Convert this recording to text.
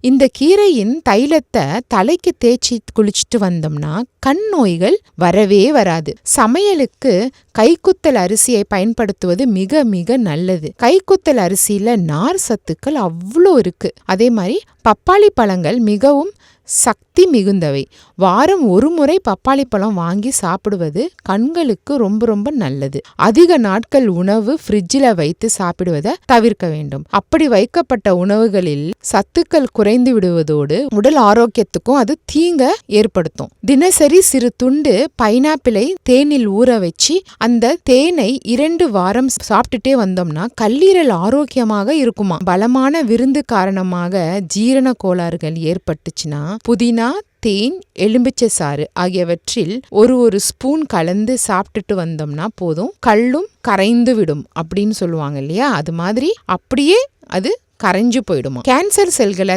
இந்த கீரையின் தைலத்தை தலைக்கு தேய்ச்சி குளிச்சுட்டு வந்தோம்னா கண் நோய்கள் வரவே வராது. சமையலுக்கு கைக்குத்தல் அரிசியை பயன்படுத்துவது மிக மிக நல்லது. கைக்குத்தல் அரிசியில நார் சத்துக்கள் அவ்வளோ இருக்கு. அதே மாதிரி பப்பாளி பழங்கள் மிகவும் சக்தி மிகுந்தவை. வாரம் ஒரு முறை பப்பாளி பழம் வாங்கி சாப்பிடுவது கண்களுக்கு ரொம்ப ரொம்ப நல்லது. அதிக நாட்கள் உணவு ஃப்ரிட்ஜில் வைத்து சாப்பிடுவதை தவிர்க்க வேண்டும். அப்படி வைக்கப்பட்ட உணவுகளில் சத்துக்கள் குறைந்து விடுவதோடு உடல் ஆரோக்கியத்துக்கும் அது தீங்க ஏற்படுத்தும். தினசரி சிறு துண்டு பைனாப்பிளை தேனில் ஊற வச்சு அந்த தேனை 2 வாரம் சாப்பிட்டுட்டே வந்தோம்னா கல்லீரல் ஆரோக்கியமாக இருக்குமா. பலமான விருந்து காரணமாக ஜீரண கோளாறுகள் ஏற்பட்டுச்சுன்னா புதினா, தேன், எலும்பிச்சை சாறு ஆகியவற்றில் ஒரு ஸ்பூன் கலந்து சாப்பிட்டுட்டு வந்தோம்னா போதும், கல்லும் கரைந்து விடும் அப்படின்னு சொல்லுவாங்க இல்லையா, அது மாதிரி அப்படியே அது கரைஞ்சு போயிடுமா. கேன்சர் செல்களை